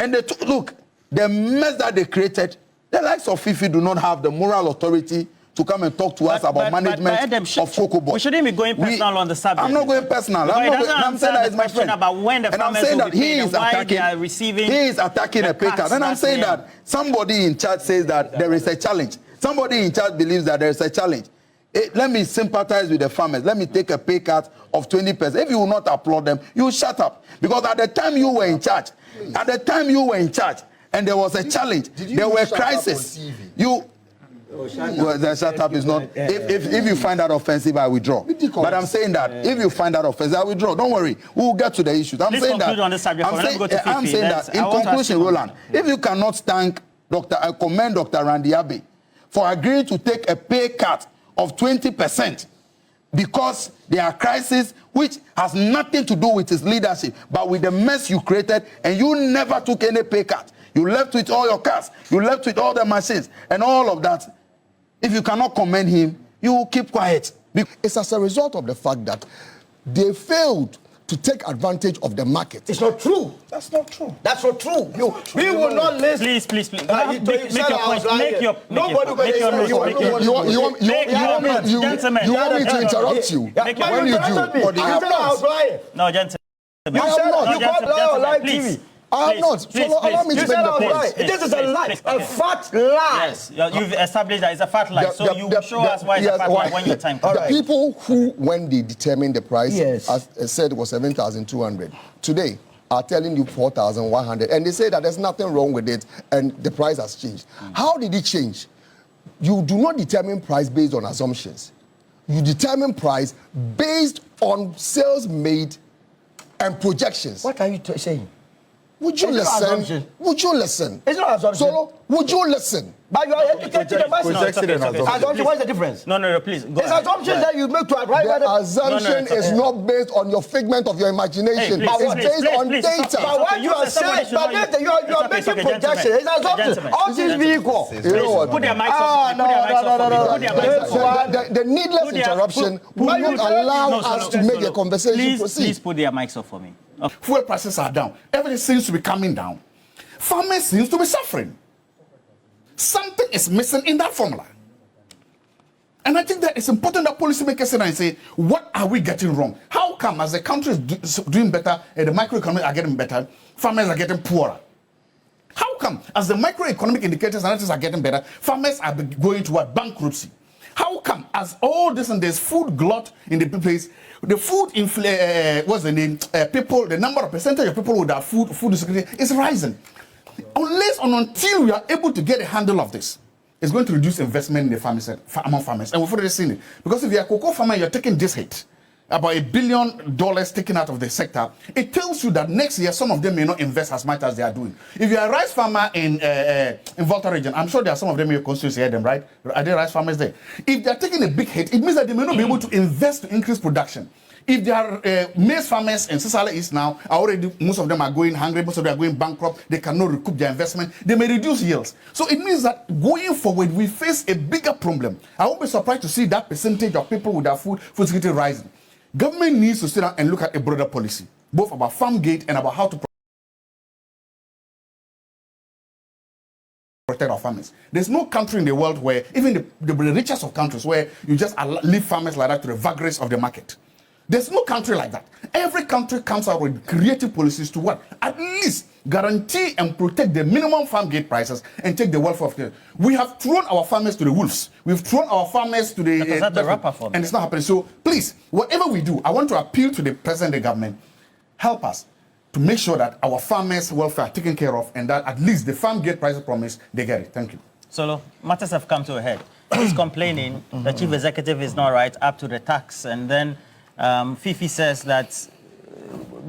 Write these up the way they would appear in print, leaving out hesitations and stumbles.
And look, the mess that they created, the likes of Fifi do not have the moral authority to come and talk to us about management Edem, of Cocoa Board. We shouldn't be going personal on the subject. I'm not going personal. I'm saying that it's my friend. About when the and I'm saying that he is attacking a pay cut. And I'm saying that somebody in charge says that there is a challenge. Somebody in charge believes that there is a challenge. Let me sympathize with the farmers. Let me take a pay cut of 20%. If you will not applaud them, you shut up. Because at the time you were in charge, and there was a challenge, there were crises. Well, the shut up is not. If you find that offensive, I withdraw. But I'm saying that if you find that offensive, I withdraw. Don't worry, we'll get to the issues. I'm saying that. I'm saying that in conclusion, Roland, if you cannot commend Dr. Randy Abbey for agreeing to take a pay cut of 20% because there are crises which has nothing to do with his leadership, but with the mess you created, and you never took any pay cut. You left with all your cars, you left with all the machines, and all of that. If you cannot commend him, you keep quiet. It's as a result of the fact that they failed to take advantage of the market. It's not true. That's not true. That's not true. We will not listen. Please. Make your point. Nobody will make your You want me to interrupt you? When you do, I have not. No, gentlemen. You said you called lie on live TV. I have not. So allow me to make the point. This is a lie, a fat lie. Yes, you've established that it's a fat lie. So you show us why it's a fat lie when your time comes. The people who, when they determined the price, said it was 7,200. Today, are telling you 4,100. And they say that there's nothing wrong with it and the price has changed. How did it change? You do not determine price based on assumptions. You determine price based on sales made and projections. What are you saying? Would you listen? Would you listen? It's not assumption. Solo, would you listen? But you are educating the person. Assumption, what is the difference? No, please. It's assumption that you make to arrive at the assumption is not based on your figment of your imagination. It's based on data. But what you are saying, you are making projections. It's assumption. All things being equal. You know what? Put their mics off. The needless interruption will not allow us to make the conversation proceed. Please put their mics off for me. Fuel prices are down. Everything seems to be coming down. Farmers seems to be suffering. Something is missing in that formula. And I think that it's important that policymakers sit and say, what are we getting wrong? How come as the country is doing better and the microeconomics are getting better, farmers are getting poorer? How come as the microeconomic indicators and analytics are getting better, farmers are going toward bankruptcy? How come as all this and there's food glut in the place, the food what's the name? People, the number of percentage of people with that food insecurity is rising. Unless and until we are able to get a handle of this, it's going to reduce investment in the farmers, among farmers. And we've already seen it. Because if you're a cocoa farmer, you're taking this hit, about $1 billion taken out of the sector, it tells you that next year some of them may not invest as much as they are doing. If you're a rice farmer in Volta region, I'm sure there are some of them in your constituency, Edem, right? Are there rice farmers there? If they're taking a big hit, it means that they may not be able to invest to increase production. If there are maize farmers in Sisala East now, already most of them are going hungry, most of them are going bankrupt, they cannot recoup their investment, they may reduce yields. So it means that going forward, we face a bigger problem. I won't be surprised to see that percentage of people with their food security rising. Government needs to sit down and look at a broader policy, both about farm gate and about how to protect our farmers. There's no country in the world where, even the richest of countries, where you just leave farmers like that to the vagaries of the market. There's no country like that. Every country comes out with creative policies to what? At least guarantee and protect the minimum farm gate prices and take the welfare of the. We have thrown our farmers to the wolves. We've thrown our farmers to the. And it's not happening. So please, whatever we do, I want to appeal to the president and the government, help us to make sure that our farmers' welfare are taken care of and that at least the farm gate prices promise, they get it. Thank you. Solo, matters have come to a head. He's complaining the chief executive is not right up to the tax, and then Fifi says that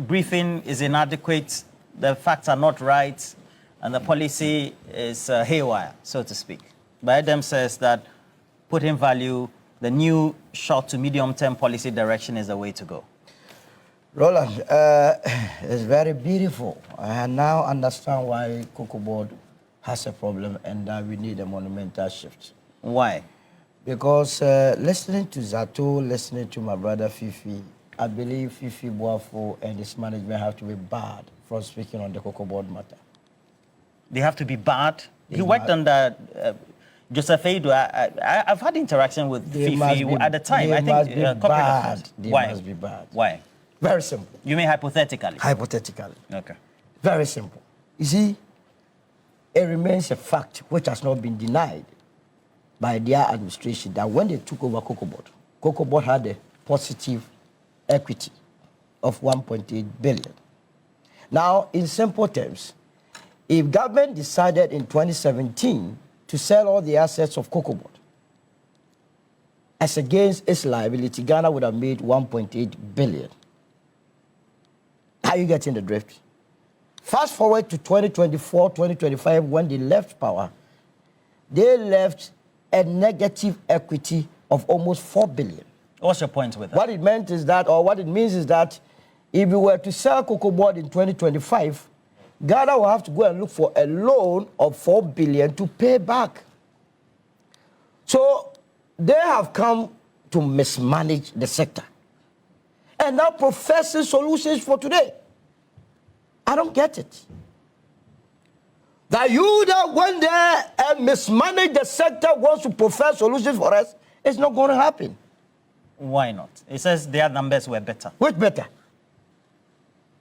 briefing is inadequate, the facts are not right, and the policy is haywire, so to speak. But Edem says that putting value, the new short to medium-term policy direction is the way to go. Roland, it's very beautiful. I now understand why Cocoa Board has a problem and that we need a monumental shift. Why? Because listening to Zato, listening to my brother Fifi, I believe Fifi Boafo and his management have to be barred from speaking on the Cocoa Board matter. They have to be bad. He worked under Joseph Addo. I've had interaction with Fifi at the time. I think they must be bad. Why? Very simple. You mean hypothetically? Hypothetically. Okay. Very simple. You see, it remains a fact which has not been denied by their administration that when they took over Cocoa Board had a positive equity of 1.8 billion. Now, in simple terms, if government decided in 2017 to sell all the assets of Cocoa Board as against its liability, Ghana would have made 1.8 billion. Are you getting the drift? Fast forward to 2024, 2025, when they left power, they left a negative equity of almost 4 billion. What's your point with that? What it meant is that, or what it means is that, if we were to sell Cocoa Board in 2025, Ghana will have to go and look for a loan of 4 billion to pay back. So they have come to mismanage the sector and now professing solutions for today. I don't get it. That you that went there and mismanage the sector wants to profess solutions for us, it's not going to happen. Why not? It says their numbers were better. Which better?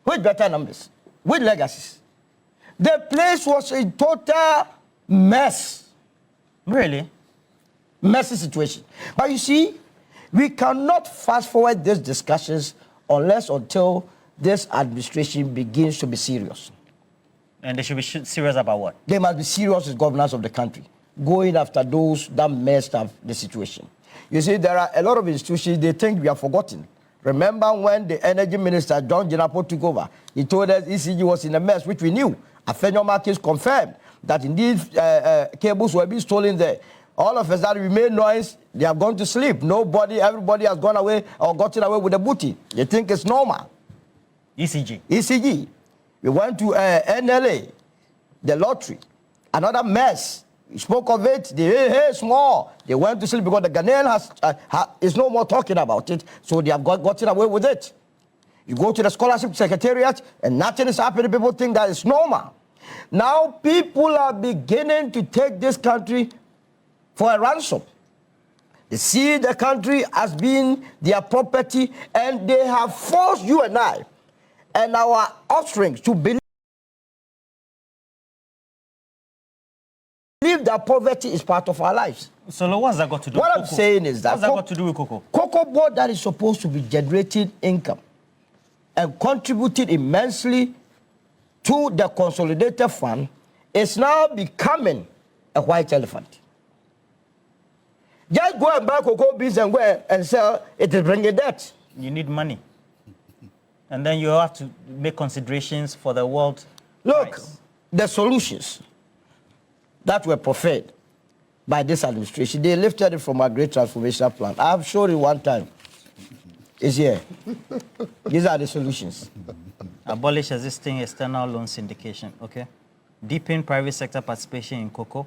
Which better numbers? Which legacies? The place was a total mess. Really? Messy situation. But you see, we cannot fast forward these discussions until this administration begins to be serious. And they should be serious about what? They must be serious as governors of the country, going after those that messed up the situation. You see, there are a lot of institutions, they think we are forgotten. Remember when the energy minister, John Jinapo, took over, he told us ECG was in a mess, which we knew. Afenyo case confirmed that indeed cables were being stolen there. All of us that we made noise, they have gone to sleep. Everybody has gone away or gotten away with the booty. They think it's normal. ECG. We went to NLA, the lottery, another mess. We spoke of it, hey, small. They went to sleep because the Ghanaian is no more talking about it, so they have gotten away with it. You go to the scholarship secretariat and nothing is happening. People think that is normal. Now people are beginning to take this country for a ransom. They see the country as being their property, and they have forced you and I and our offspring to believe that poverty is part of our lives. So what's that got to do with What I'm saying is that what's that got to do with Cocoa? Cocoa Board that is supposed to be generating income and contributing immensely to the consolidated fund is now becoming a white elephant. Just go and buy cocoa beans and go and sell, it is bringing debt. You need money. And then you have to make considerations for the world. Look, price. The solutions that were proffered by this administration, they lifted it from a great transformation plan. I've shown it one time. It's here. These are the solutions. Abolish existing external loan syndication, okay? Deepen private sector participation in cocoa.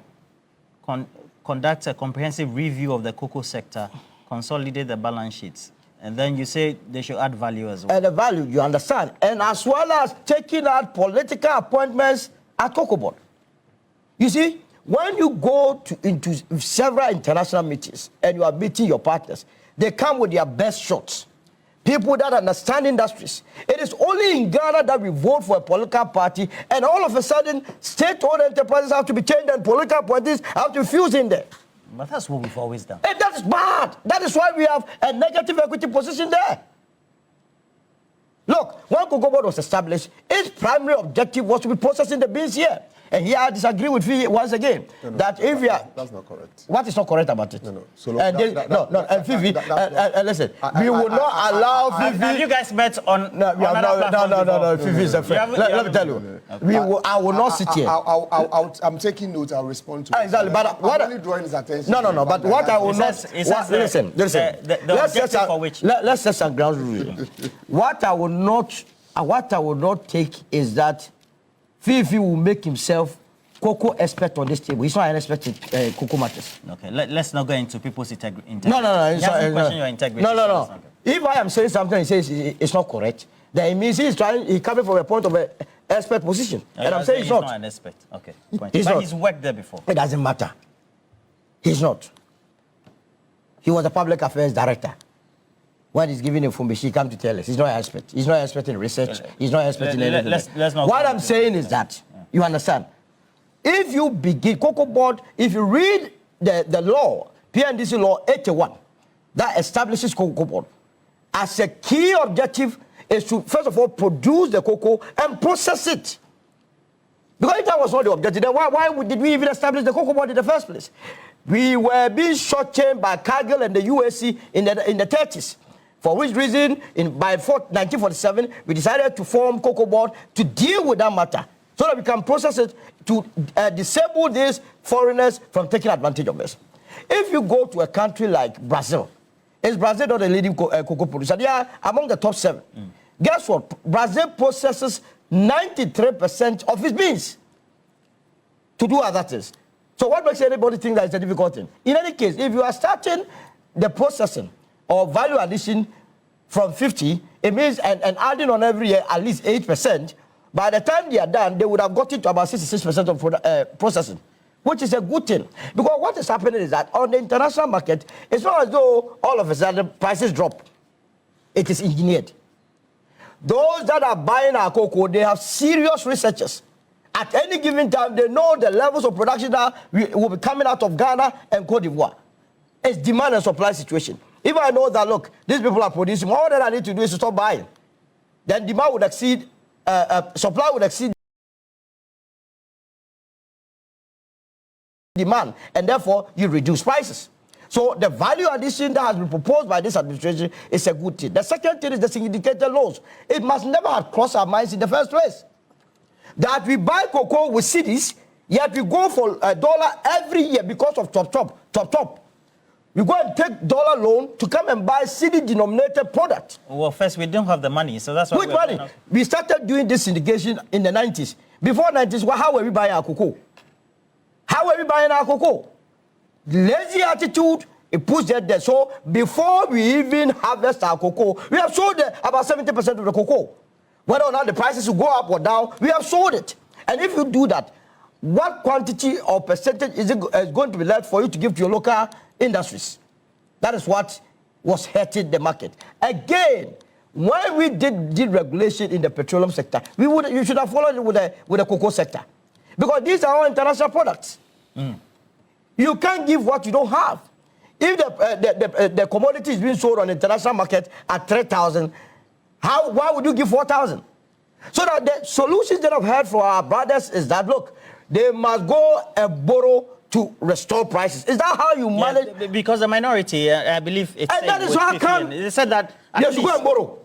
Conduct a comprehensive review of the cocoa sector. Consolidate the balance sheets. And then you say they should add value as well. And the value, you understand. And as well as taking out political appointments at Cocoa Board. You see, when you go into several international meetings and you are meeting your partners, they come with their best shots. People that understand industries. It is only in Ghana that we vote for a political party, and all of a sudden, state-owned enterprises have to be changed and political parties have to fuse in there. But that's what we've always done. And that is bad. That is why we have a negative equity position there. Look, when Cocoa Board was established, its primary objective was to be processing the beans here. And here I disagree with you once again. That if we are... That's not correct. What is not correct about it? No. So and Fifi, listen, we will not allow Fifi... Have you guys met on... No, Fifi is a friend. Let me tell you. I will not sit here. I'm taking notes, I'll respond to it. Exactly, but what... I'm only drawing his attention. No, but what I will not... Listen. Let's set some ground rules. What I will not take is that Fifi will make himself cocoa expert on this table. He's not an expert in cocoa matters. Okay, let's not go into people's integrity. No. Question your integrity. No. If I am saying something, he says it's not correct, then it means he's coming from a point of expert position. And I'm saying he's not an expert. Okay. But he's worked there before. It doesn't matter. He's not. He was a public affairs director. When he's giving information, he comes to tell us. He's not an expert. He's not an expert in research. He's not an expert in anything. Let's not what I'm saying is that, you understand, if you begin, Cocoa Board, if you read the law, PNDC law 81, that establishes Cocoa Board, as a key objective is to, first of all, produce the cocoa and process it. Because if that was not the objective, then why did we even establish the Cocoa Board in the first place? We were being short-changed by Cargill and the USC in the 30s. For which reason, by 1947, we decided to form Cocoa Board to deal with that matter, so that we can process it to disable these foreigners from taking advantage of this. If you go to a country like Brazil, is Brazil not a leading cocoa producer? They are among the top 7. Guess what? Brazil processes 93% of its beans to do other things. So what makes anybody think that it's a difficult thing? In any case, if you are starting the processing or value addition from 50, it means, and adding on every year at least 8%, by the time they are done, they would have got it to about 66% of processing, which is a good thing. Because what is happening is that on the international market, it's not as though all of a sudden prices drop. It is engineered. Those that are buying our cocoa, they have serious researchers. At any given time, they know the levels of production that will be coming out of Ghana and Cote d'Ivoire. It's demand and supply situation. If I know that, look, these people are producing, all that I need to do is to stop buying. Then demand would exceed, supply would exceed demand, and therefore you reduce prices. So the value addition that has been proposed by this administration is a good thing. The second thing is the syndicated loans. It must never have crossed our minds in the first place that we buy cocoa with cedis, yet we go for $1 every year because of top. We go and take dollar loan to come and buy cedi-denominated product. Well, first, we don't have the money, so that's why. Which money? We started doing this syndication in the 90s. Before 90s, well, how were we buying our cocoa? How were we buying our cocoa? Lazy attitude, it pushed it there. So before we even harvest our cocoa, we have sold about 70% of the cocoa. Whether or not the prices will go up or down, we have sold it. And if you do that, what quantity or percentage is going to be left for you to give to your local industries? That is what was hurting the market. Again, when we did regulation in the petroleum sector, you should have followed it with the cocoa sector. Because these are all international products. You can't give what you don't have. If the commodity is being sold on the international market at 3,000, why would you give 4,000? So that the solutions that I've heard from our brothers is that, look, they must go and borrow to restore prices. Is that how you manage? Yeah, because the minority, I believe it's... And that is how come... They said that... Yes, go and borrow.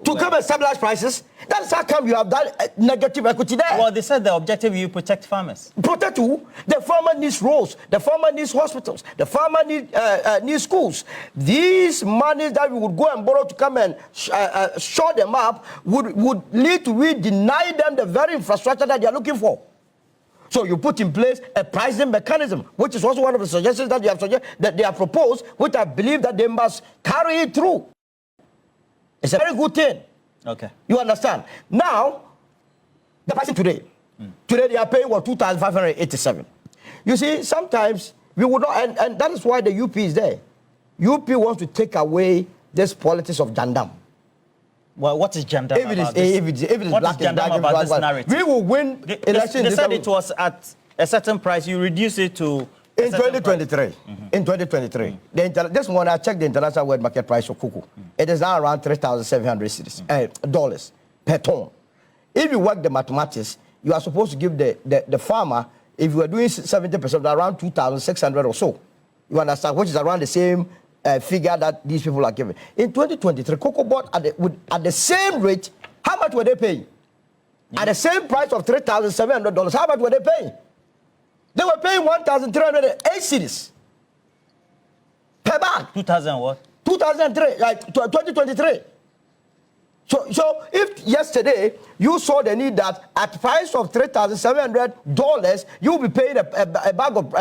To come and stabilize prices. That's how come you have that negative equity there. Well, they said the objective, you protect farmers. Protect who? The farmer needs roads. The farmer needs hospitals. The farmer needs schools. These monies that we would go and borrow to come and shore them up would lead to we deny them the very infrastructure that they are looking for. So you put in place a pricing mechanism, which is also one of the suggestions that they have proposed, which I believe that they must carry it through. It's a very good thing. Okay. You understand? Now, the pricing today. Today they are paying, what, 2,587. You see, sometimes we would not, and that is why the UP is there. UP wants to take away this politics of Jandam. Well, what is Jandam about this? If it is what black is and Jandam black about this narrative? We will win elections. They said it was at a certain price. You reduce it to... In 2023, in 2023, this one I checked the international world market price of cocoa. It is now around $3,700 dollars per ton. If you work the mathematics, you are supposed to give the farmer, if you are doing 70%, around 2,600 or so. You understand, which is around the same figure that these people are giving. In 2023, cocoa board at the same rate, how much were they paying? At the same price of $3,700, how much were they paying? They were paying 1,308 cedis per bag. 2,000 what? 2003, like 2023. So if yesterday you saw the need that at price of $3,700, you'll be paying a bag of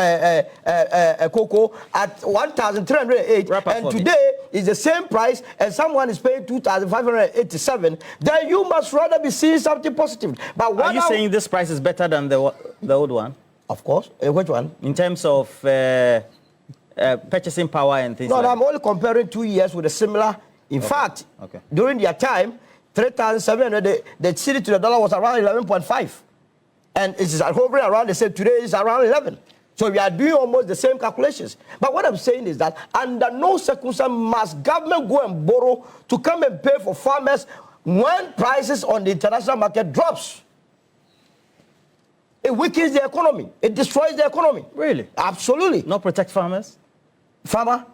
cocoa at $1,308, and today is the same price, and someone is paying $2,587, then you must rather be seeing something positive. But are you saying this price is better than the old one? Of course. Which one? In terms of purchasing power and things. No, like I'm only comparing 2 years with a similar. In fact, during their time, 3,700, the cedi to the dollar was around 11.5. And it is hovering around, they said today is around 11. So we are doing almost the same calculations. But what I'm saying is that under no circumstance must government go and borrow to come and pay for farmers when prices on the international market drops. It weakens the economy. It destroys the economy. Really? Absolutely. Not protect farmers? Farmer?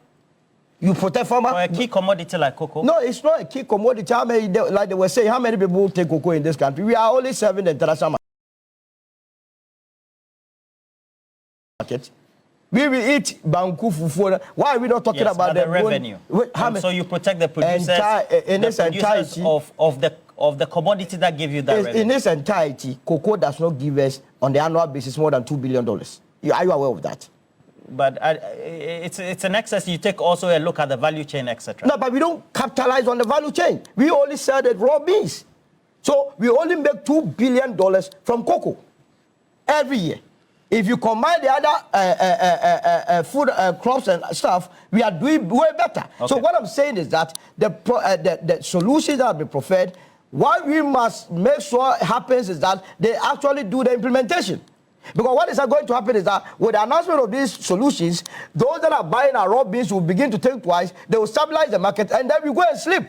You protect farmer? For a key commodity like cocoa? No, it's not a key commodity. How many, like they were saying, how many people take cocoa in this country? We are only serving the international market. We will eat banku fufu. Why are we not talking about the revenue? So you protect the producers, of the commodity that give you that revenue. In its entirety, cocoa does not give us on the annual basis more than $2 billion. Are you aware of that? But it's an excess. You take also a look at the value chain, etc. No, but we don't capitalize on the value chain. We only sell the raw beans. So we only make $2 billion from cocoa every year. If you combine the other food crops and stuff, we are doing way better. Okay. So what I'm saying is that the solutions that have been preferred, what we must make sure happens is that they actually do the implementation. Because what is going to happen is that with the announcement of these solutions, those that are buying our raw beans will begin to think twice, they will stabilize the market, and then we go and sleep.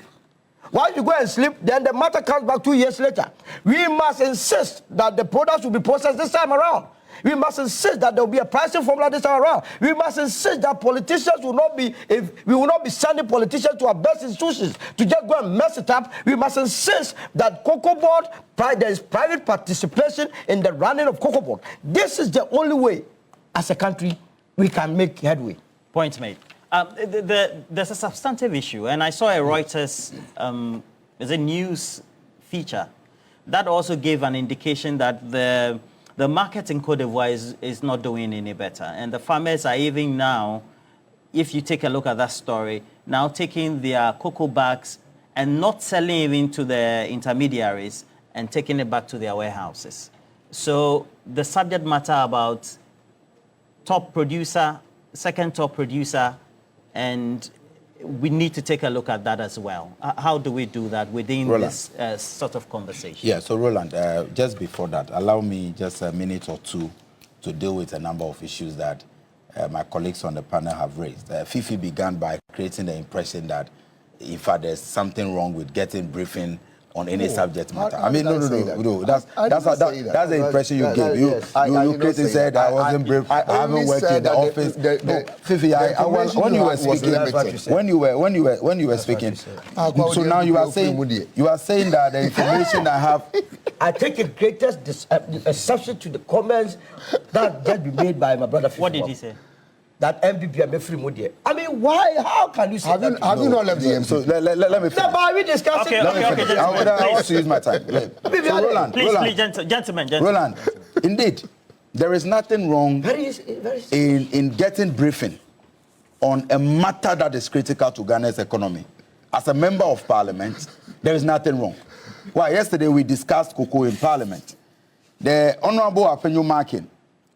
Once you go and sleep, then the matter comes back 2 years later. We must insist that the products will be processed this time around. We must insist that there will be a pricing formula this time around. We must insist that politicians will not be, we will not be sending politicians to our best institutions to just go and mess it up. We must insist that Cocoa Board, there is private participation in the running of Cocoa Board. This is the only way, as a country, we can make headway. Point made. There's a substantive issue, and I saw a Reuters news feature that also gave an indication that the market in Cote d'Ivoire is not doing any better. And the farmers are even now, if you take a look at that story, now taking their cocoa bags and not selling even to the intermediaries and taking it back to their warehouses. So the subject matter about top producer, second top producer, and we need to take a look at that as well. How do we do that within this sort of conversation? Yeah, so Roland, just before that, allow me just a minute or two to deal with a number of issues that my colleagues on the panel have raised. Fifi began by creating the impression that, in fact, there's something wrong with getting briefing on any subject matter. I mean, no. That's the impression you gave. You created said I wasn't brief. I haven't worked in the office. Fifi, when you were speaking, so now you are saying that the information I have. I take the greatest exception to the comments that just be made by my brother. What did he say? That NPP are free money. I mean, why? How can you say that? Have you not left the MP? So let me finish. No, but we discussing. Okay, I want to use my time. So Roland, please, gentlemen. Roland, indeed, there is nothing wrong in getting briefing on a matter that is critical to Ghana's economy. As a member of parliament, there is nothing wrong. Why? Yesterday we discussed cocoa in parliament. The Honorable Apenyo Makin,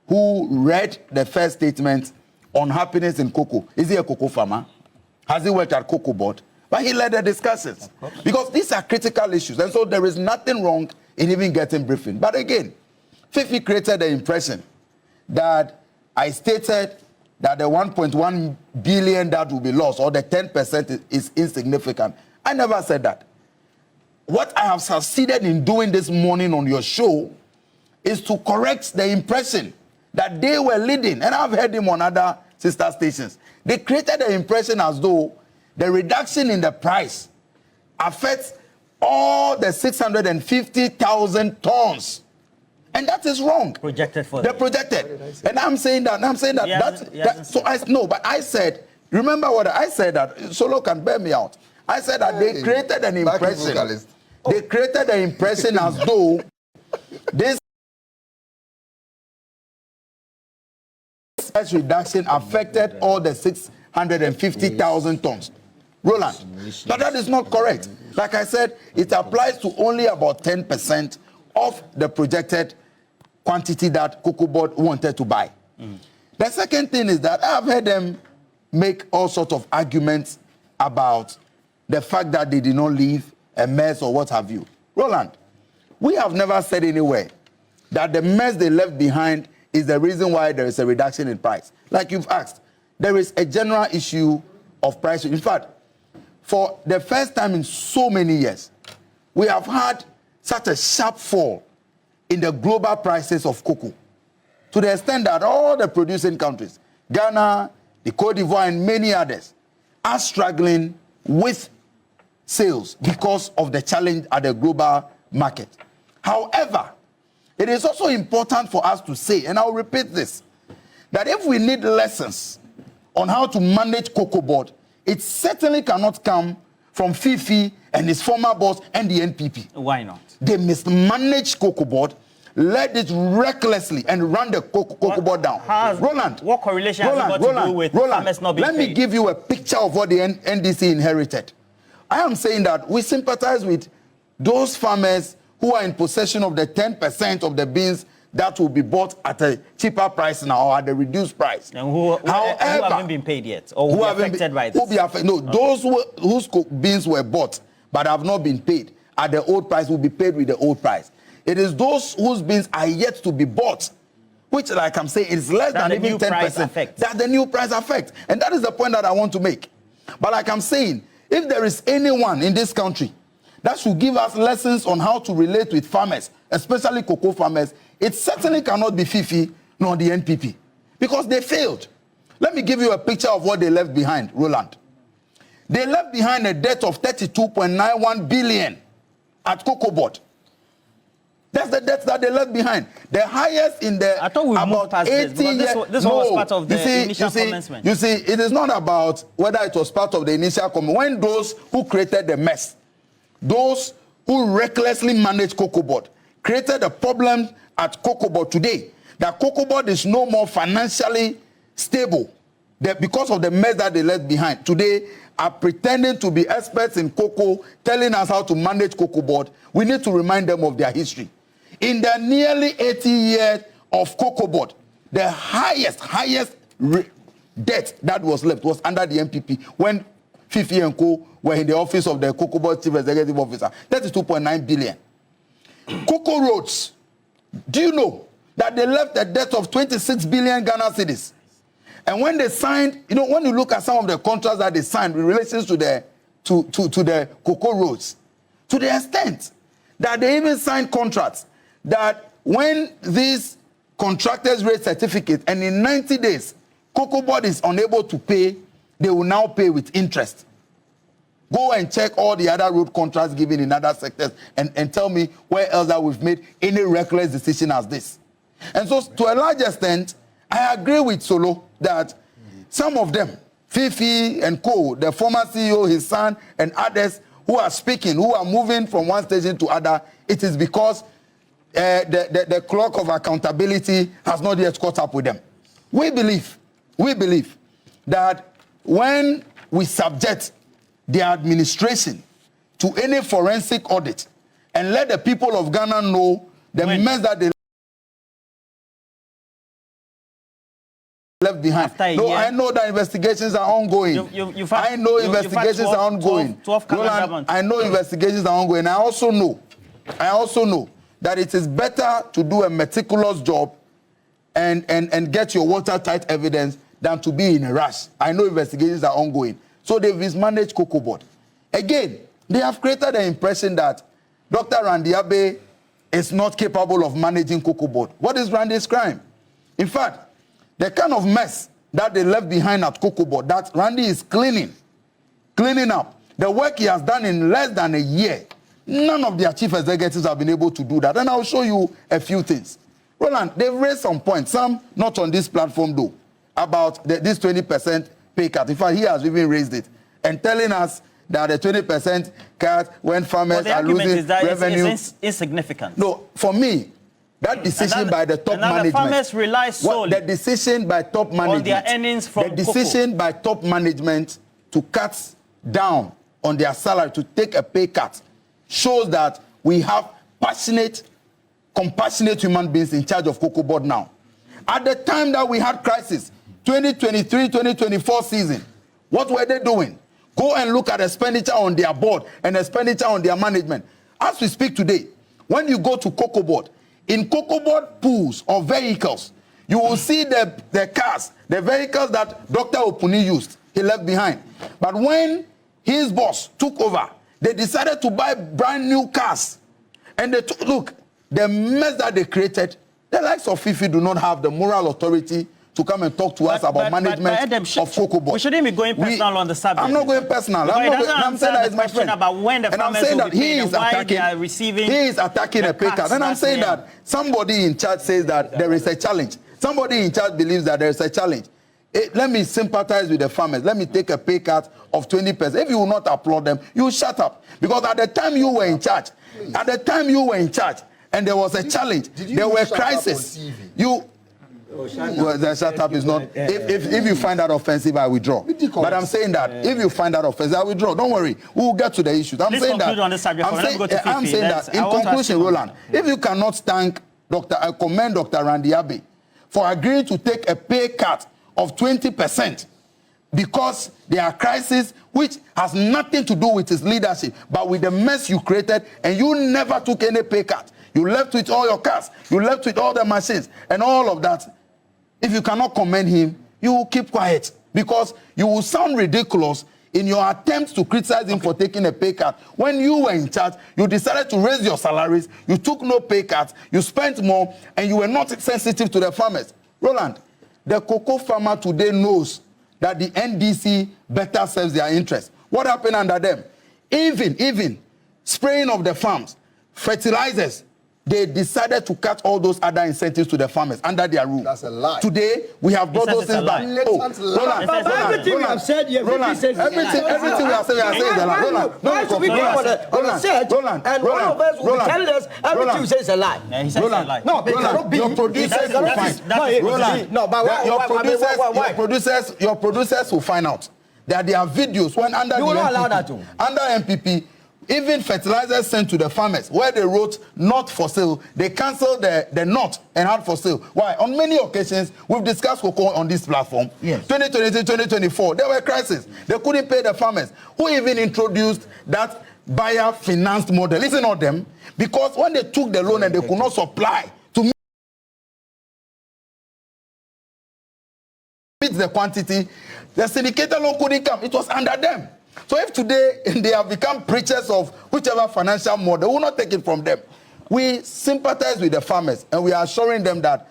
who read the first statement on happiness in cocoa. Is he a cocoa farmer? Has he worked at Cocoa Board? But he led the discussions. Because these are critical issues. And so there is nothing wrong in even getting briefing. But again, Fifi created the impression that I stated that the 1.1 billion that will be lost, or the 10% is insignificant. I never said that. What I have succeeded in doing this morning on your show is to correct the impression that they were leading. And I've heard him on other sister stations. They created the impression as though the reduction in the price affects all the 650,000 tons. And that is wrong. Projected for They're projected. And I'm saying that. But I said, remember what I said, that Solo can bear me out. I said that they created an impression They created the impression as though this price reduction affected all the 650,000 tons. Roland, but that is not correct. Like I said, it applies to only about 10% of the projected quantity that Cocoa Board wanted to buy. The second thing is that I've heard them make all sorts of arguments about the fact that they did not leave a mess or what have you. Roland, we have never said anywhere that the mess they left behind is the reason why there is a reduction in price. Like you've asked, there is a general issue of price. In fact, for the first time in so many years, we have had such a sharp fall in the global prices of cocoa, to the extent that all the producing countries, Ghana, the Côte d'Ivoire, and many others, are struggling with sales because of the challenge at the global market. However, it is also important for us to say, and I'll repeat this, that if we need lessons on how to manage Cocoa Board, it certainly cannot come from Fifi and his former boss and the NPP. Why not? They mismanaged Cocoa Board, led it recklessly, and ran the Cocoa Board down. Roland, what correlation has it got to do with farmers not being paid? Let me give you a picture of what the NDC inherited. I am saying that we sympathize with those farmers who are in possession of the 10% of the beans that will be bought at a cheaper price now or at a reduced price. And who haven't been paid yet or who are affected by this? No, those whose beans were bought but have not been paid at the old price will be paid with the old price. It is those whose beans are yet to be bought, which, like I'm saying, is less than even 10%. That the new price affects. And that is the point that I want to make. But like I'm saying, if there is anyone in this country that should give us lessons on how to relate with farmers, especially cocoa farmers, it certainly cannot be Fifi nor the NPP, because they failed. Let me give you a picture of what they left behind, Roland. They left behind a debt of 32.91 billion at Cocoa Board. That's the debt that they left behind. The highest in the I thought we moved past this, this was part of the initial commencement. You see, it is not about whether it was part of the initial comment. When those who created the mess, those who recklessly managed Cocoa Board, created a problem at Cocoa Board today, that Cocoa Board is no more financially stable because of the mess that they left behind. Today, are pretending to be experts in cocoa, telling us how to manage Cocoa Board. We need to remind them of their history. In the nearly 80 years of Cocoa Board, the highest debt that was left was under the NPP when Fifi and Co were in the office of the Cocoa Board Chief Executive Officer, 32.9 billion. Cocoa Roads, do you know that they left a debt of 26 billion Ghana cedis? And when they signed, you know, when you look at some of the contracts that they signed in relation to the Cocoa Roads, to the extent that they even signed contracts that when these contractors raise certificate and in 90 days, Cocoa Board is unable to pay, they will now pay with interest. Go and check all the other road contracts given in other sectors and tell me where else that we've made any reckless decision as this. And so, to a large extent, I agree with Solo that some of them, Fifi and Co, the former CEO, his son, and others who are speaking, who are moving from one station to other, it is because the clock of accountability has not yet caught up with them. We believe that when we subject the administration to any forensic audit and let the people of Ghana know the mess that they left behind. No, I know that investigations are ongoing. I know investigations are ongoing. I know investigations are ongoing. I also know that it is better to do a meticulous job and get your watertight evidence than to be in a rush. I know investigations are ongoing. So they've mismanaged Cocoa Board. Again, they have created the impression that Dr. Randy Abe is not capable of managing Cocoa Board. What is Randy's crime? In fact, the kind of mess that they left behind at Cocoa Board, that Randy is cleaning up, the work he has done in less than a year, none of their chief executives have been able to do that. And I'll show you a few things. Roland, they've raised some points, some not on this platform though, about this 20% pay cut. In fact, he has even raised it and telling us that the 20% cut when farmers are losing revenue is insignificant. No, for me, that decision by the top management. The farmers rely solely the decision by top management on their earnings from the decision by top management to cut down on their salary, to take a pay cut, shows that we have passionate, compassionate human beings in charge of Cocoa Board now. At the time that we had crisis, 2023-2024 season, what were they doing? Go and look at expenditure on their board and expenditure on their management. As we speak today, when you go to Cocoa Board, in Cocoa Board pools of vehicles, you will see the cars, the vehicles that Dr. Opuni used, he left behind. But when his boss took over, they decided to buy brand new cars. And they took, look, the mess that they created, the likes of Fifi do not have the moral authority to come and talk to us about management Edem, of Cocoa Board. We shouldn't be going personal on the subject. I'm not going personal. I'm saying that it's my friend. About when the farmers will be paid and why they are receiving. He is attacking a pay cut. And I'm saying that somebody in charge says that there is a challenge. Somebody in charge believes that there is a challenge. Let me sympathize with the farmers. Let me take a pay cut of 20%. If you will not applaud them, you shut up. Because at the time you were in charge, and there was a challenge, there were crises. Well, the shut up is not. If you find that offensive, I withdraw. But I'm saying that if you find that offensive, I withdraw. Don't worry, we will get to the issues. I'm saying that. I'm saying that in conclusion, Roland, if you cannot thank I commend Dr. Randy Abbey for agreeing to take a pay cut of 20% because there are crises which has nothing to do with his leadership, but with the mess you created, and you never took any pay cut. You left with all your cars, you left with all the machines, and all of that. If you cannot commend him, you will keep quiet because you will sound ridiculous in your attempts to criticize him for taking a pay cut. When you were in charge, you decided to raise your salaries, you took no pay cuts, you spent more, and you were not sensitive to the farmers. Roland, the cocoa farmer today knows that the NDC better serves their interests. What happened under them? Even spraying of the farms, fertilizers, they decided to cut all those other incentives to the farmers under their rule. That's a lie. Today, we have brought those things back. Everything we have said here, everything we have said, we are saying is a lie. Roland, and one of us will tell us everything you say is a lie. Yeah, he says it's a lie. No, it cannot be. Your producers will find. Roland, no, but your producers will find out that there are videos when under you will not allow that to. Under NPP. Even fertilizers sent to the farmers where they wrote not for sale, they cancelled the not and had for sale. Why? On many occasions, we've discussed cocoa on this platform. Yes. 2023, 2024, there were crises. They couldn't pay the farmers. Who even introduced that buyer financed model? Is it not them? Because when they took the loan and they could not supply to meet the quantity, the syndicated loan couldn't come. It was under them. So if today they have become preachers of whichever financial model, we will not take it from them. We sympathize with the farmers and we are assuring them that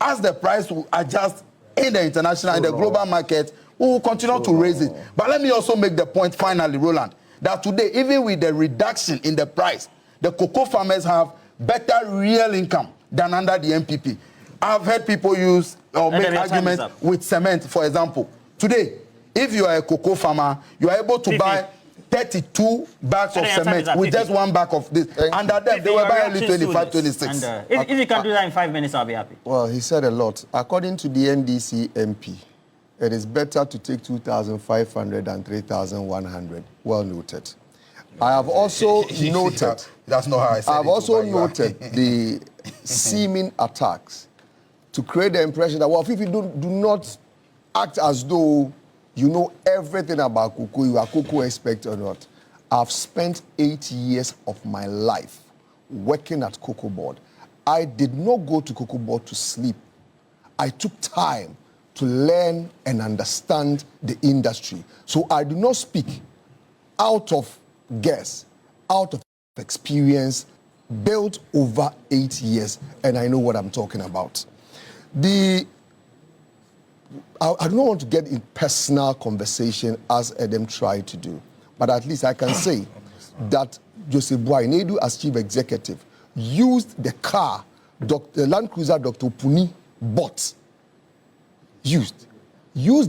as the price will adjust in the international and the global market, we will continue to raise it. But let me also make the point finally, Roland, that today, even with the reduction in the price, the cocoa farmers have better real income than under the NPP. I've heard people use or make arguments with cement, for example. Today, if you are a cocoa farmer, you are able to buy 32 bags of cement with just one bag of this. Under them, they were buying only 25, 26. If you can do that in 5 minutes, I'll be happy. Well, he said a lot. According to the NDC MP, it is better to take 2,500 than 3,100. Well noted. I have also noted... That's not how I said it. I've also noted the seeming attacks to create the impression that, well, if you do not act as though you know everything about cocoa, you are cocoa expert or not. I've spent 8 years of my life working at Cocoa Board. I did not go to Cocoa Board to sleep. I took time to learn and understand the industry. So I do not speak out of guess, out of experience, built over 8 years, and I know what I'm talking about. I don't want to get in personal conversation as Edem tried to do, but at least I can say that Joseph Boakye, as chief executive, used the car, the Land Cruiser Dr. Puni bought, used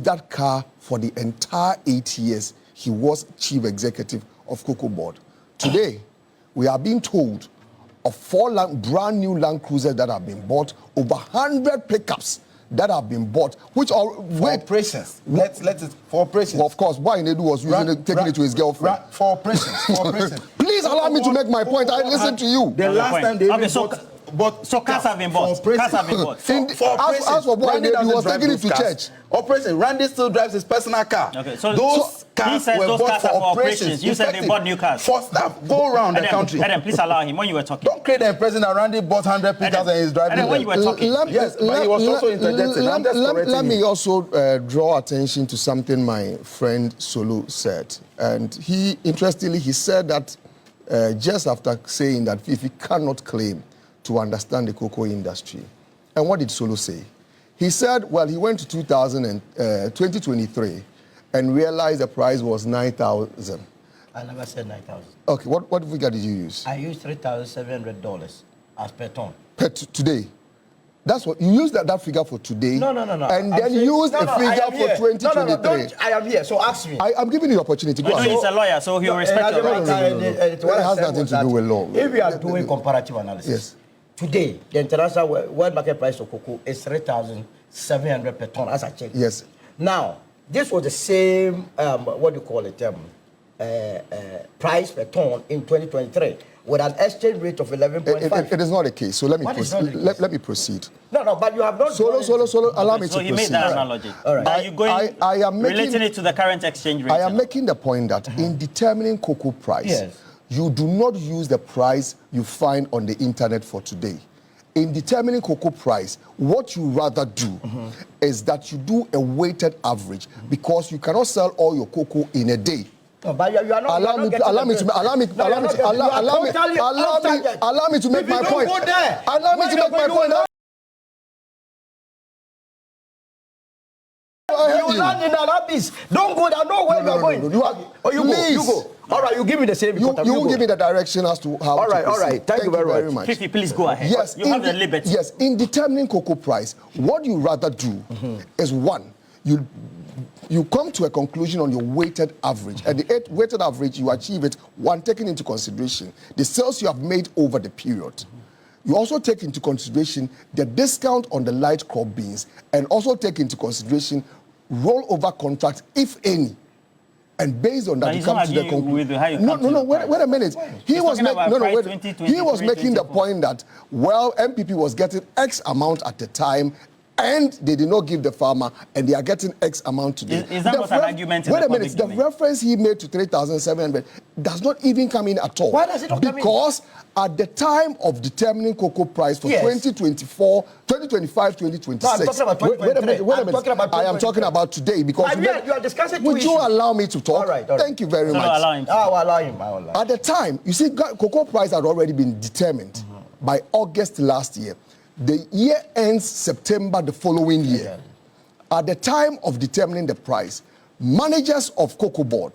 that car for the entire 8 years he was chief executive of Cocoa Board. Today, we are being told of 4 brand new Land Cruisers that have been bought, over 100 pickups that have been bought, which are for operations. Let it for operations. Well, of course, Bawumia was taking it to his girlfriend. For operations. For operations. Please allow me to make my point. I listen to you. The last time they so cars have been bought. Cars have been bought. As for Bawumia, he was taking it to church. Operation. Randy still drives his personal car. Okay, so those cars were bought for operations. You said they bought new cars. For staff, go around the country. Edem, please allow him when you were talking. Don't create the impression that Randy bought 100 pickups and he's driving them. When you were talking. Yes, but he was also interjecting. Let me also draw attention to something my friend Solo said. And he, interestingly, he said that just after saying that if he cannot claim to understand the cocoa industry. And what did Solo say? He said, well, he went to 2023 and realized the price was 9,000. I never said 9,000. Okay, what figure did you use? I used $3,700 as per ton. Today. That's what you used that figure for today. No. And then used a figure for 2023. I am here, so ask me. I'm giving you the opportunity. Go I know he's a lawyer, so he'll respect your rights. It has nothing to do with law. If we are doing comparative analysis, yes. Today, the international world market price of cocoa is 3,700 per ton, as I checked. Yes. Now, this was the same, what do you call it, price per ton in 2023, with an exchange rate of 11.5. It is not the case. So let me proceed. Let me proceed. No, but you have not. Solo. Allow me to proceed. So he made that analogy. All right. Are you going relating it to the current exchange rate? I am making the point that in determining cocoa price, you do not use the price you find on the internet for today. In determining cocoa price, what you rather do is that you do a weighted average because you cannot sell all your cocoa in a day. No, but you are not. Allow me to make my point. Allow me to make my point. You land in Arabis. Don't go there. Know where you are going. You go. All right, you give me the same. You give me the direction as to how. All right. Thank you very much. Fifi, please go ahead. Yes, you have the liberty. Yes, in determining cocoa price, what you rather do is one, you come to a conclusion on your weighted average. And the weighted average, you achieve it, one, taking into consideration the sales you have made over the period. You also take into consideration the discount on the light crop beans and also take into consideration rollover contracts, if any. And based on that, you come to the conclusion. No, wait a minute. He was making the point that, well, NPP was getting X amount at the time, and they did not give the farmer, and they are getting X amount today. Is that not an argument in the public domain? Wait a minute. The reference he made to 3,700 does not even come in at all. Why does it not come in? Because at the time of determining cocoa price for 2024, 2025, 2026. No, I'm talking about 2023. Wait a minute. I am talking about today because you are discussing would you allow me to talk? All right. Thank you very much. I'll allow him. At the time, you see, cocoa price had already been determined by August last year. The year ends September the following year. At the time of determining the price, managers of Cocoa Board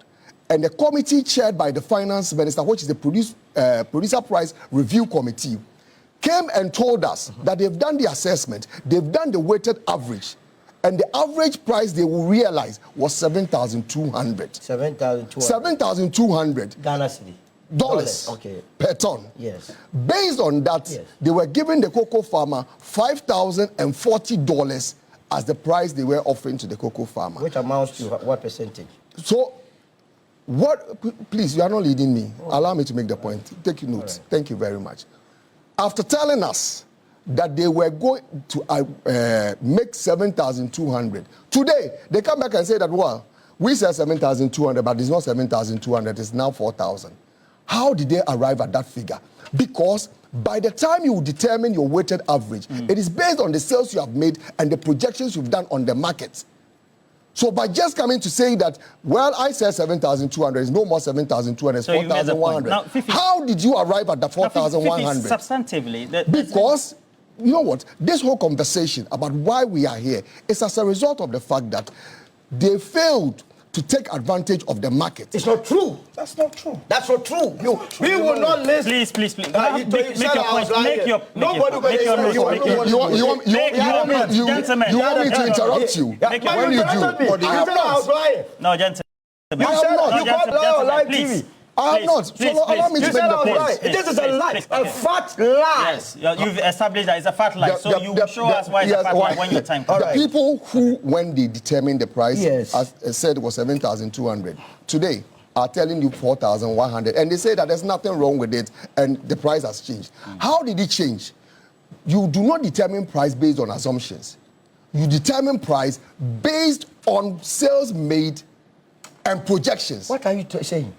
and the committee chaired by the finance minister, which is the producer price review committee, came and told us that they've done the assessment, they've done the weighted average, and the average price they will realize was 7,200. 7,200. Ghana cedi. Dollars per ton. Yes. Based on that, they were giving the cocoa farmer $5,040 as the price they were offering to the cocoa farmer. Which amounts to what percentage? So, please, you are not leading me. Allow me to make the point. Take your notes. Right. Thank you very much. After telling us that they were going to make 7,200, today they come back and say that, well, we said 7,200, but it's not 7,200, it's now 4,000. How did they arrive at that figure? Because by the time you determine your weighted average, it is based on the sales you have made and the projections you've done on the market. So by just coming to say that, well, I said 7,200, it's no more 7,200, it's 4,100. How did you arrive at the 4,100? Substantively. Because, you know what, this whole conversation about why we are here is as a result of the fact that they failed to take advantage of the market. It's not true. That's not true. That's not true. We will not listen. Please. Make your point. Make your notes. You want me to interrupt you? When you do? No, gentlemen. You said you called live TV. I have not. So allow me to make the point. This is a lie, a fat lie. Yes, you've established that it's a fat lie. So you will show us why it's a fat lie when your time comes. The people who, when they determined the price, as said, was 7,200. Today, are telling you 4,100, and they say that there's nothing wrong with it, and the price has changed. How did it change? You do not determine price based on assumptions. You determine price based on sales made and projections. What are you saying?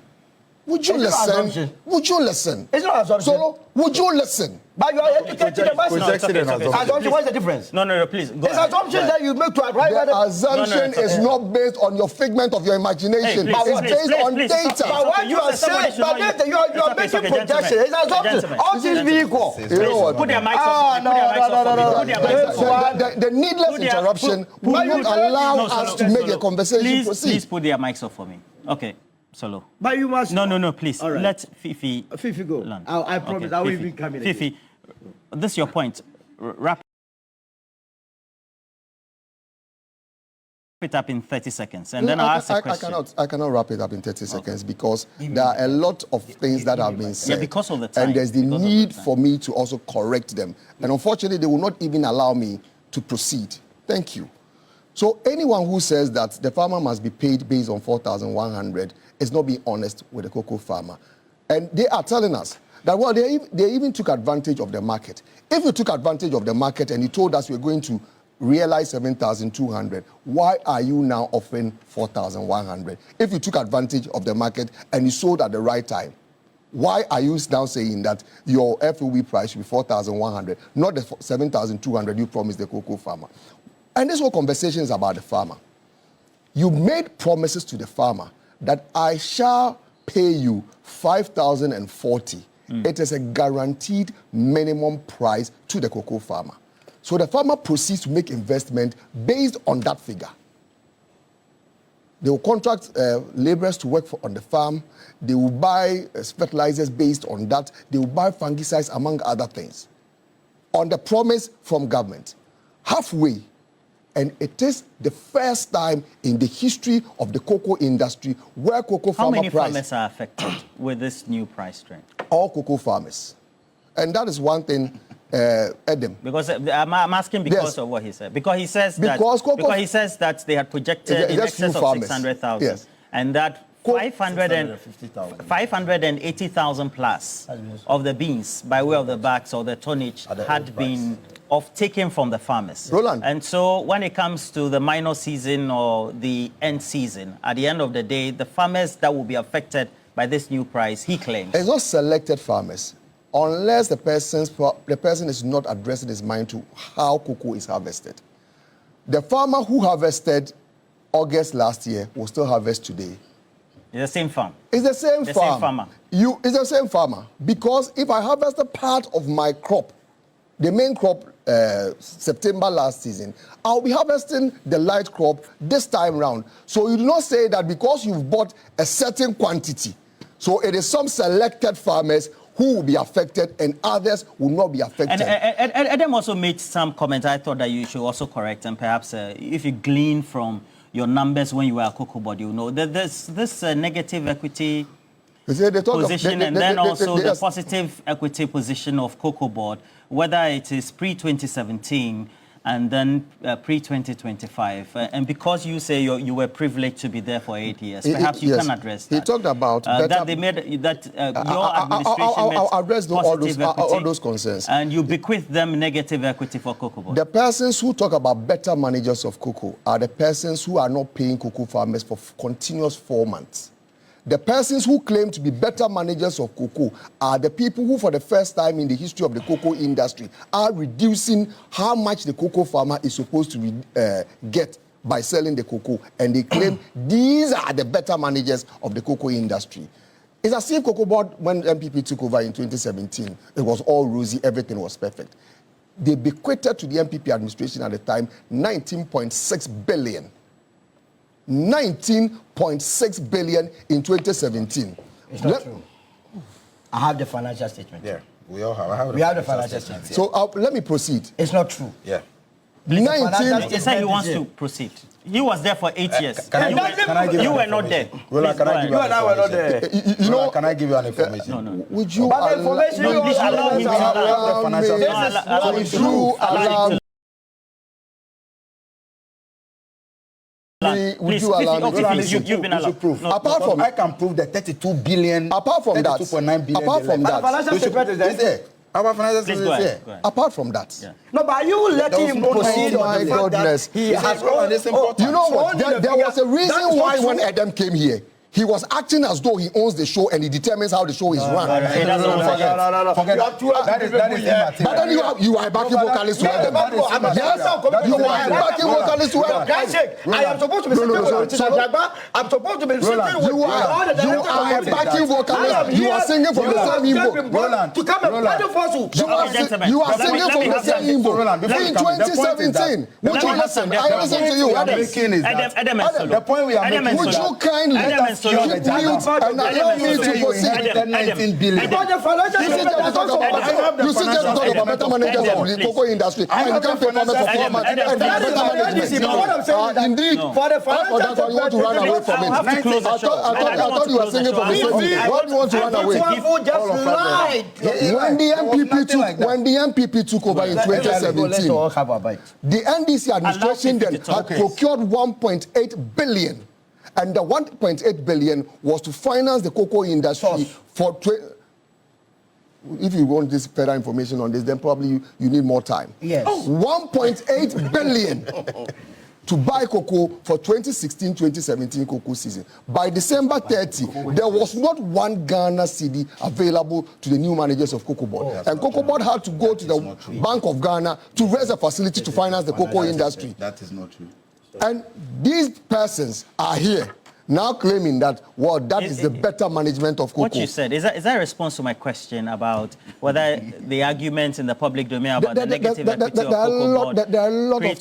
Would you listen? Would you listen? It's not assumption. So, would you listen? But you are educating the masses. Assumption, what's the difference? No, please. Go it's assumption that you make to arrive at the assumption is not based on your figment of your imagination. It's based on data. But what you are saying, you are making projections. It's assumption. All things being equal. You know what? Put their mics off. No. The needless interruption will not allow us to make a conversation proceed. Please put their mics off for me. Okay. Solo. But you must. No, please. Right. Let Fifi go. Land. I promise. I will even come in. Fifi, this is your point. Wrap it up in 30 seconds, and then I'll ask a question. I cannot wrap it up in 30 seconds because there are a lot of things that have been said. Yeah, because of the time. And there's the need for me to also correct them. And unfortunately, they will not even allow me to proceed. Thank you. So anyone who says that the farmer must be paid based on 4,100 is not being honest with the cocoa farmer. And they are telling us that, well, they even took advantage of the market. If you took advantage of the market and you told us we're going to realize 7,200, why are you now offering 4,100? If you took advantage of the market and you sold at the right time, why are you now saying that your FOB price should be 4,100, not the 7,200 you promised the cocoa farmer? And this whole conversation is about the farmer. You made promises to the farmer that I shall pay you 5,040. It is a guaranteed minimum price to the cocoa farmer. So the farmer proceeds to make investment based on that figure. They will contract laborers to work on the farm. They will buy fertilizers based on that. They will buy fungicides, among other things, on the promise from government. Halfway, and it is the first time in the history of the cocoa industry where cocoa farmer price... How many farmers are affected with this new price trend? All cocoa farmers. And that is one thing, Edem. Because I'm asking because of what he said. Because he says that he says that they had projected in excess of 600,000. Yes. And that 580,000 plus of the beans by way of the bags or the tonnage had been taken from the farmers. Roland. And so when it comes to the minor season or the end season, at the end of the day, the farmers that will be affected by this new price, he claims. It's not selected farmers, unless the person is not addressing his mind to how cocoa is harvested. The farmer who harvested August last year will still harvest today. It's the same farm. It's the same farm. Same farmer. It's the same farmer. Because if I harvest a part of my crop, the main crop, September last season, I'll be harvesting the light crop this time round. So you do not say that because you've bought a certain quantity, so it is some selected farmers who will be affected and others will not be affected. And Edem also made some comments I thought that you should also correct, and perhaps if you glean from your numbers when you were a cocoa board, you know that this negative equity position and then also the positive equity position of cocoa board, whether it is pre-2017 and then pre-2025. And because you say you were privileged to be there for 8 years, perhaps you can address that. He talked about that they made that your administration made I'll address all those concerns. And you bequeath them negative equity for cocoa board. The persons who talk about better managers of cocoa are the persons who are not paying cocoa farmers for continuous 4 months. The persons who claim to be better managers of cocoa are the people who, for the first time in the history of the cocoa industry, are reducing how much the cocoa farmer is supposed to get by selling the cocoa. And they claim these are the better managers of the cocoa industry. It's as if cocoa board, when NPP took over in 2017, it was all rosy, everything was perfect. They bequeathed to the NPP administration at the time 19.6 billion. 19.6 billion in 2017. It's not true. I have the financial statement. Yeah, we all have. We have the financial statement. So let me proceed. It's not true. Yeah. 19. He said he wants to proceed. He was there for 8 years. You were not there. Roland, can I give you and I were not there. You know, can I give you an information? No. Would you But the information you please allow him to allow me? Would you allow me? You've been allowed. Apart from, I can prove the 32 billion. Apart from that, 32.9 billion. apart from that, financial secretary is there. Our financial Please secretary go is ahead. there. apart from that. Yeah. No, but are you letting him proceed Oh on my the fact goodness. that he has You know what? There was a reason That's why not when true. Edem came here, he was acting as though he owns the show and he determines how the show is run. No. Forget You have two that is immaterial. But then you are backing vocalist to Edem. Yes, you are backing vocalist to Edem. I am supposed to be sitting with I'm supposed to be sitting with You are backing vocalist. You are singing from the same Igbo. Roland, to come and Ato Forson. You are singing from the same Igbo. In 2017, would you listen? I listen to you. The point we are making. Would you kindly keep mute and allow me to proceed? 19 billion. You sit there to talk about better managers of the cocoa industry, and you can't pay for better management. Indeed, that's why you want to run away from it. I thought you were singing from the same Igbo. Why do you want to run away? When the NPP took over in 2017, the NDC administration then had procured 1.8 billion. And the 1.8 billion was to finance the cocoa industry for... If you want this further information on this, then probably you need more time. Yes. 1.8 billion to buy cocoa for 2016-2017 cocoa season. By December 30, there was not one Ghana cedi available to the new managers of Cocoa Board. And Cocoa Board had to go to the Bank of Ghana to raise a facility to finance the cocoa industry. That is not true. And these persons are here now claiming that, well, that is the better management of cocoa. What you said, is that a response to my question about whether the arguments in the public domain about the negative equity of Cocoa Board there are a lot of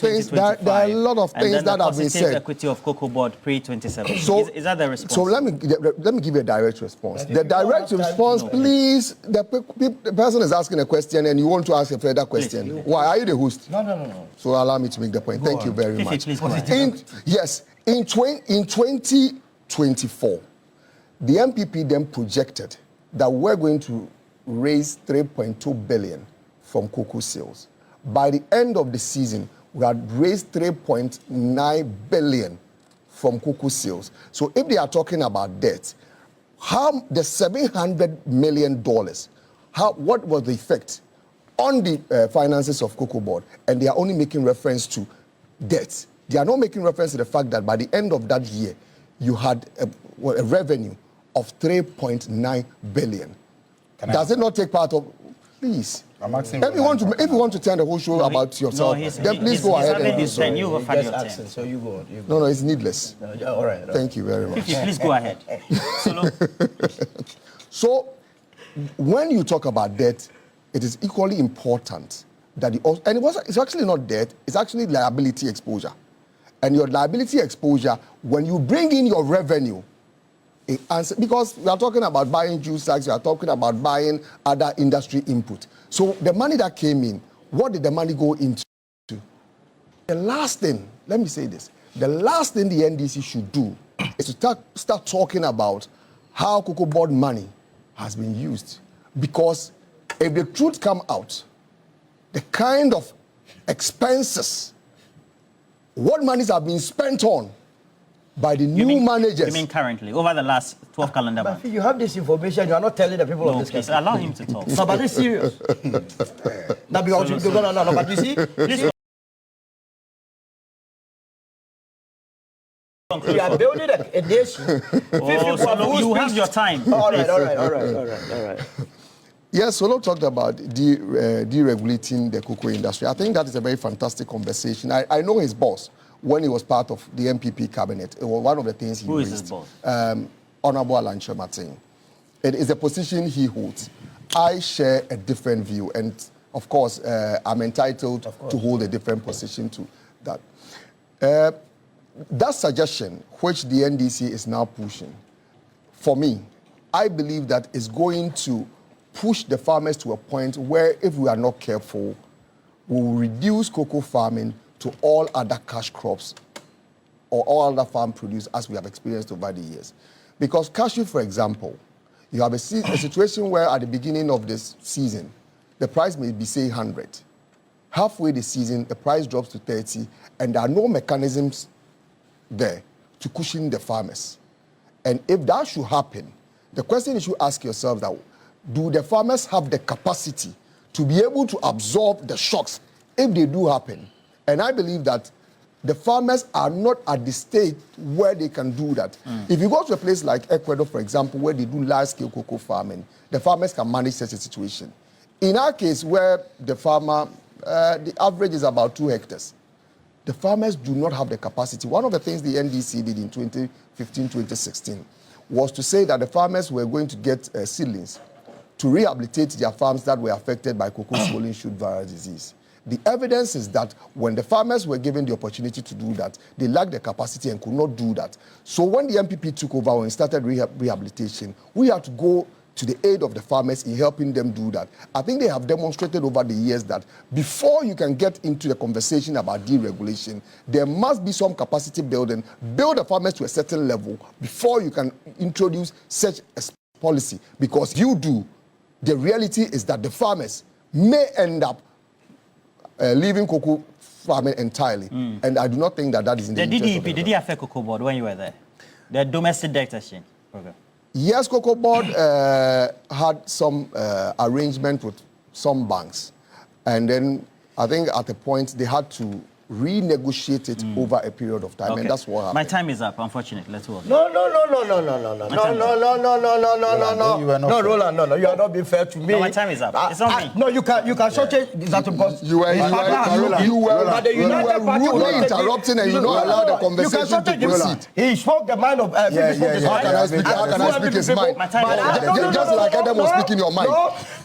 things that have been said. Equity of Cocoa Board pre-27. So, is that the response? So let me give you a direct response. The direct response, please, the person is asking a question and you want to ask a further question. Please. Why? Are you the host? No. So allow me to make the point. Thank you very much. Please go ahead. In 2024, the NPP then projected that we're going to raise 3.2 billion from cocoa sales. By the end of the season, we had raised 3.9 billion from cocoa sales. So if they are talking about debt, how the $700 million, what was the effect on the finances of Cocoa Board? And they are only making reference to debt. They are not making reference to the fact that by the end of that year, you had a revenue of 3.9 billion. Does it not take part of... Please. If you want to tell the whole show about yourself, then please go ahead and do so. So you go on. No, it's needless. All right. Thank you very much. Please go ahead. So, when you talk about debt, it is equally important that it's actually not debt, it's actually liability exposure. And your liability exposure, when you bring in your revenue, because we are talking about buying juice tax, we are talking about buying other industry input. So the money that came in, what did the money go into? The last thing, let me say this, the last thing the NDC should do is to start talking about how Cocoa Board money has been used. Because if the truth come out, the kind of expenses, what monies have been spent on by the new managers. You mean currently, over the last 12 calendar months? You have this information, you are not telling the people of this country. Please allow him to talk. No, but it's serious. No, but you see, please we are building a nation. You have your time. All right. Yes, Solo talked about deregulating the cocoa industry. I think that is a very fantastic conversation. I know his boss when he was part of the NPP cabinet. It was one of the things he raised. Who is his boss? Honorable Asante Bediatuo. It is a position he holds. I share a different view, and of course, I'm entitled to hold a different position to that. That suggestion, which the NDC is now pushing, for me, I believe that is going to push the farmers to a point where, if we are not careful, we will reduce cocoa farming to all other cash crops or all other farm produce as we have experienced over the years. Because cashew, for example, you have a situation where at the beginning of this season, the price may be, say, 100. Halfway the season, the price drops to 30, and there are no mechanisms there to cushion the farmers. And if that should happen, the question you should ask yourself that, do the farmers have the capacity to be able to absorb the shocks if they do happen? And I believe that the farmers are not at the state where they can do that. If you go to a place like Ecuador, for example, where they do large-scale cocoa farming, the farmers can manage such a situation. In our case, where the farmer, the average is about 2 hectares, the farmers do not have the capacity. One of the things the NDC did in 2015-2016 was to say that the farmers were going to get seedlings to rehabilitate their farms that were affected by cocoa swollen shoot virus disease. The evidence is that when the farmers were given the opportunity to do that, they lacked the capacity and could not do that. So when the NPP took over and started rehabilitation, we had to go to the aid of the farmers in helping them do that. I think they have demonstrated over the years that before you can get into the conversation about deregulation, there must be some capacity building, build the farmers to a certain level before you can introduce such a policy. Because if you do, the reality is that the farmers may end up leaving cocoa farming entirely, and I do not think that that is in the interest of the did it affect Cocoa Board when you were there? The domestic debt exchange program. Yes, Cocoa Board had some arrangement with some banks, and then I think at a point they had to renegotiate it over a period of time, and that's what happened. My time is up, unfortunately. Let's move on. No, Roland, no, you are not being fair to me. No, my time is up. It's not me. No, you can shortchange that because you were rudely interrupting and you don't allow the conversation to proceed. He spoke the mind of How can I speak his mind? Just like Edem was speaking your mind.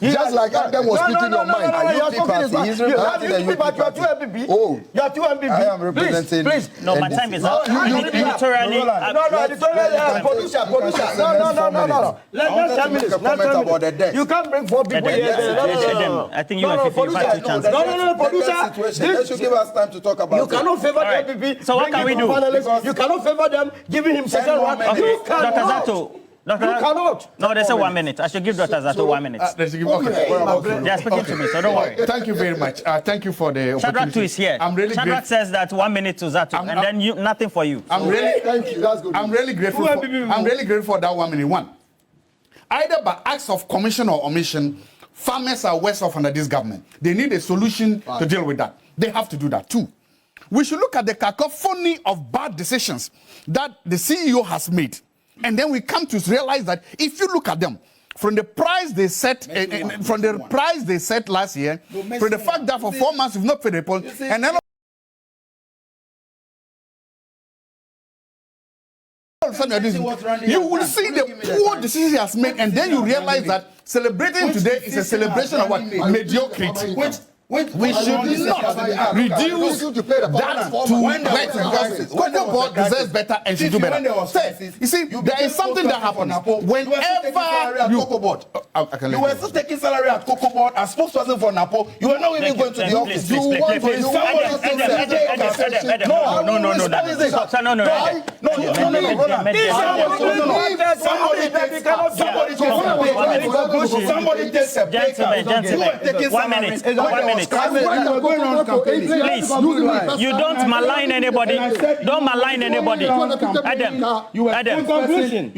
Just like Edem was speaking your mind. Oh. You are 2 MPP. I am representing. Please. No, my time is up. Editorially. No. Let's 10 minutes. You can't bring 4 people here. I think you and Fifi have 2 chances. No, producer. They should give us time to talk about it. You cannot favor the MPP. So what can we do? You cannot favor them giving him second one. Okay, Dr. Zato. You cannot. No, they say 1 minute. I should give Dr. Zato 1 minute. Okay. They are speaking to me, so don't worry. Thank you very much. Thank you for the Shadrach opportunity. too is here. Shadrach says that 1 minute to Zato, and then nothing for you. Thank you. That's good. I'm really grateful. I'm really grateful for that 1 minute. One, either by acts of commission or omission, farmers are worse off under this government. They need a solution to deal with that. They have to do that. 2, we should look at the cacophony of bad decisions that the CEO has made. And then we come to realize that if you look at them, from the price they set, last year, from the fact that for 4 months we've not paid the report, and then all of a sudden you will see the poor decisions he has made, and then you realize that celebrating today is a celebration of what? Mediocrity. We should not reduce that to better. Cocoa Board deserves better and should do better. You see, there is something that happens whenever you... You were still taking salary at Cocoa Board as spokesperson for NAPO. You were not even going to the office. Somebody takes a break. Gentlemen, 1 minute. Please, you don't malign anybody. Don't malign anybody. Edem, you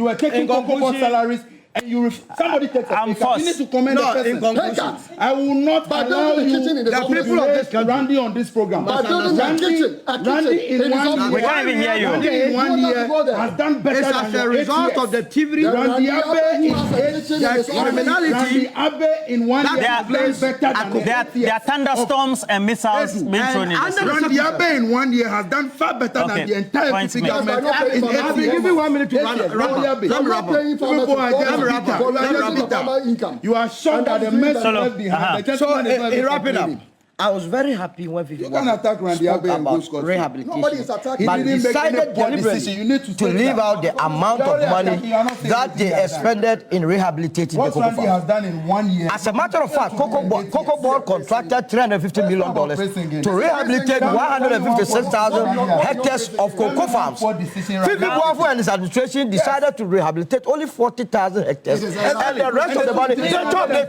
were taking Cocoa Board salaries. And somebody takes a I'm forced. You need to comment the person. I will not allow you the people of this Randy on this program. Randy in 1 year, we can't even hear you. Randy in 1 year has done better It's than as a result of the TV. Randy Abe in 1 year has done better than there are thunderstorms and missiles being thrown in this. Randy Abe in 1 year has done far better than the entire NPP government. I'll be giving 1 minute to wrap up. You are shocked at the mess left behind. So, wrapping up. I was very happy when Fifi can attack Randy spoke Abe and go about Scott. rehabilitation. Nobody is attacking. But He didn't make any decided poor deliberately decision. You need to to say leave that. out the amount of You're money attacking. You're not saying that they anything like that. expended in rehabilitating What the cocoa Randy farm. has done in 1 year. As a matter of fact, Cocoa Board contracted $350 million to rehabilitate 156,000 hectares of cocoa farms. Fifi Boafo and his administration decided to rehabilitate only 40,000 hectares. And the rest of the money, they top. They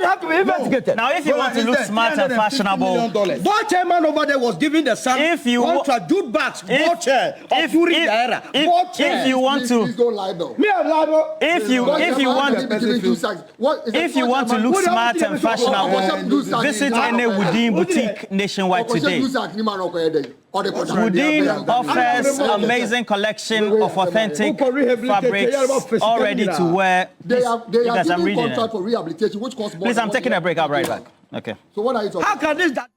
have to be investigated. Now, if you want to look smart and fashionable, Board chairman over there was giving the son if you contract jute bags, board chair, if you want to, Please don't lie though. me and Lado, if you want to look smart and fashionable, visit any Woodin boutique nationwide today. Woodin offers amazing collection of authentic fabrics all ready to wear. They are I'm giving reading contract for rehabilitation, which costs more. Please, I'm taking a break. I'll be right back. Okay. So what are you talking how can this that?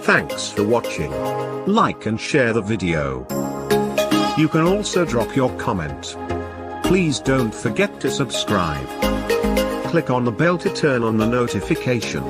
Thanks for watching. Like and share the video. You can also drop your comment. Please don't forget to subscribe. Click on the bell to turn on the notification.